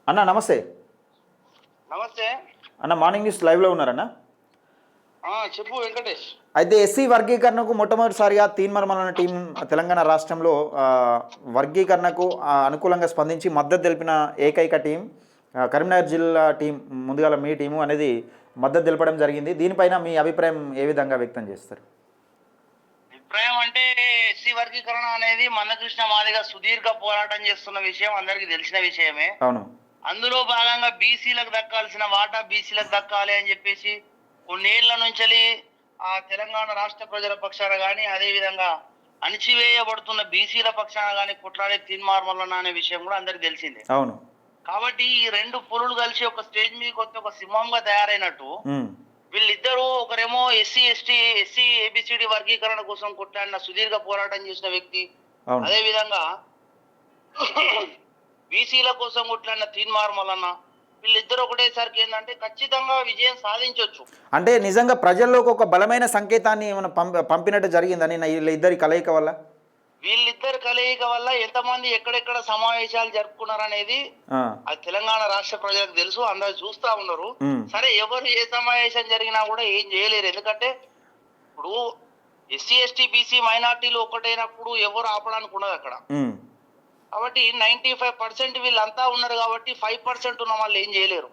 అన్న నమస్తే. నమస్తే అన్న మార్నింగ్ న్యూస్ లైవ్లో ఉన్నారన్న. చెప్పు వెంకటేష్. అయితే ఎస్సీ వర్గీకరణకు మొట్టమొదటిసారిగా తీన్మార్ అన్న టీం తెలంగాణ రాష్ట్రంలో వర్గీకరణకు అనుకూలంగా స్పందించి మద్దతు తెలిపిన ఏకైక టీం కరీంనగర్ జిల్లా టీం, ముందుగా మీ టీము అనేది మద్దతు తెలపడం జరిగింది. దీనిపైన మీ అభిప్రాయం ఏ విధంగా వ్యక్తం చేస్తారు? అభిప్రాయం అంటే ఎస్సీ వర్గీకరణ అనేది మందకృష్ణ మాదిగ సుదీర్ఘ పోరాటం చేస్తున్న విషయం అందరికీ తెలిసిన విషయమే. అవును. అందులో భాగంగా బీసీలకు దక్కాల్సిన వాటా బీసీలకు దక్కాలి అని చెప్పేసి కొన్నేళ్ల నుంచి ఆ తెలంగాణ రాష్ట్ర ప్రజల పక్షాన కానీ, అదే విధంగా అణిచివేయబడుతున్న బీసీల పక్షాన కానీ కొట్లాడే తీన్మార్ మల్లన్న అనే విషయం కూడా అందరికి తెలిసిందే. అవును. కాబట్టి ఈ రెండు పులులు కలిసి ఒక స్టేజ్ మీదకి వస్తే ఒక సింహంగా తయారైనట్టు వీళ్ళిద్దరూ, ఒకరేమో ఎస్సీ ఏబిసిడి వర్గీకరణ కోసం కొట్లాడిన సుదీర్ఘ పోరాటం చేసిన వ్యక్తి, అదే విధంగా బీసీల కోసం కొట్లాడిన తీన్మార్ మల్లన్న, వీళ్ళిద్దరు ఒకటేసరికి ఏంటంటే ఖచ్చితంగా విజయం సాధించవచ్చు. అంటే నిజంగా ప్రజల్లోకి ఒక బలమైన సంకేతాన్ని ఏమైనా పంపినట్టు జరిగిందని వీళ్ళిద్దరి కలయిక వల్ల? వీళ్ళిద్దరు కలయిక వల్ల ఎంతమంది ఎక్కడెక్కడ సమావేశాలు జరుపుకున్నారనేది అది తెలంగాణ రాష్ట్ర ప్రజలకు తెలుసు, అందరు చూస్తా ఉన్నారు. సరే, ఎవరు ఏ సమావేశం జరిగినా కూడా ఏం చేయలేరు. ఎందుకంటే ఇప్పుడు ఎస్సీ ఎస్టీ బీసీ మైనార్టీలు ఒకటైనప్పుడు ఎవరు ఆపడానికి ఉండదు అక్కడ. కాబట్టి 95% వీళ్ళంతా ఉన్నారు కాబట్టి 5% ఉన్న వాళ్ళు ఏం చేయలేరు.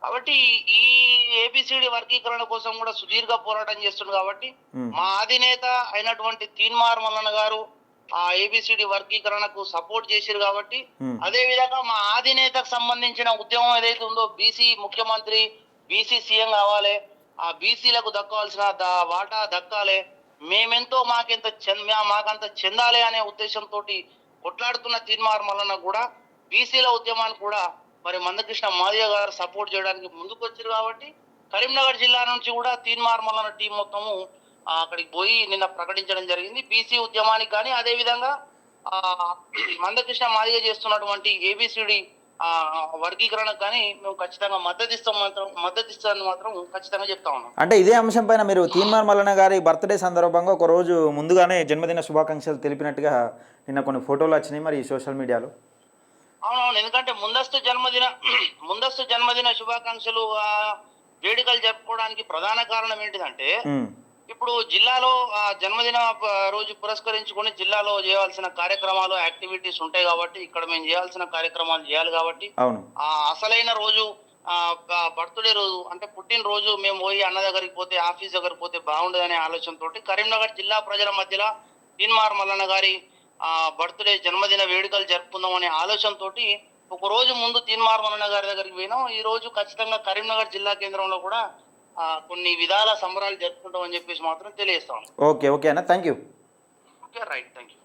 కాబట్టి ఈ ఏబిసిడి వర్గీకరణ కోసం కూడా సుదీర్ఘ పోరాటం చేస్తుంది కాబట్టి మా అధినేత అయినటువంటి తీన్మార్ మల్లన్న గారు ఆ ఏబిసిడి వర్గీకరణకు సపోర్ట్ చేశారు. కాబట్టి అదే విధంగా మా అధినేతకు సంబంధించిన ఉద్యమం ఏదైతే ఉందో, బీసీ ముఖ్యమంత్రి, బీసీ సీఎం కావాలి, ఆ బీసీలకు దక్కాల్సిన వాటా దక్కాలి, మేమెంతో మాకంత చెందాలి అనే ఉద్దేశంతో కొట్లాడుతున్న తీన్మార్ మల్లన్న కూడా బీసీల ఉద్యమాన్ని కూడా మరి మందకృష్ణ మాదిగ గారు సపోర్ట్ చేయడానికి ముందుకు వచ్చారు. కాబట్టి కరీంనగర్ జిల్లా నుంచి కూడా తీన్మార్ మల్లన్న టీం మొత్తము అక్కడికి పోయి నిన్న ప్రకటించడం జరిగింది. బీసీ ఉద్యమానికి కానీ, అదే విధంగా మందకృష్ణ మాదిగ చేస్తున్నటువంటి ఏబిసిడి వర్గీకరణకు కానీ మేము ఖచ్చితంగా మద్దతిస్తాను మాత్రం ఖచ్చితంగా చెప్తా ఉన్నాం. అంటే ఇదే అంశం పైన మీరు తీన్మార్ మల్లన్న గారి బర్త్డే సందర్భంగా ఒక రోజు ముందుగానే జన్మదిన శుభాకాంక్షలు తెలిపినట్టుగా నిన్న కొన్ని ఫోటోలు వచ్చినాయి మరి సోషల్ మీడియాలో. అవునవును, ఎందుకంటే ముందస్తు జన్మదిన శుభాకాంక్షలు వేడుకలు జరుపుకోవడానికి ప్రధాన కారణం ఏంటిదంటే, ఇప్పుడు జిల్లాలో జన్మదిన రోజు పురస్కరించుకొని జిల్లాలో చేయాల్సిన కార్యక్రమాలు, యాక్టివిటీస్ ఉంటాయి కాబట్టి, ఇక్కడ మేము చేయాల్సిన కార్యక్రమాలు చేయాలి కాబట్టి అసలైన రోజు బర్త్డే రోజు అంటే పుట్టినరోజు మేము పోయి అన్న దగ్గరికి పోతే, ఆఫీస్ దగ్గరికి పోతే బాగుండదనే ఆలోచనతో కరీంనగర్ జిల్లా ప్రజల మధ్యలో తీన్మార్ మల్లన్న గారి బర్త్డే జన్మదిన వేడుకలు జరుపుకుందాం అనే ఆలోచనతో ఒక రోజు ముందు తీన్మార్ మల్లన్న గారి దగ్గరికి పోయినాం. ఈ రోజు ఖచ్చితంగా కరీంనగర్ జిల్లా కేంద్రంలో కూడా కొన్ని విధాల సంబరాలు జరుపుకుంటాం అని చెప్పేసి మాత్రం తెలియజేస్తాం. ఓకే అన్న, thank you. Okay, right, thank you.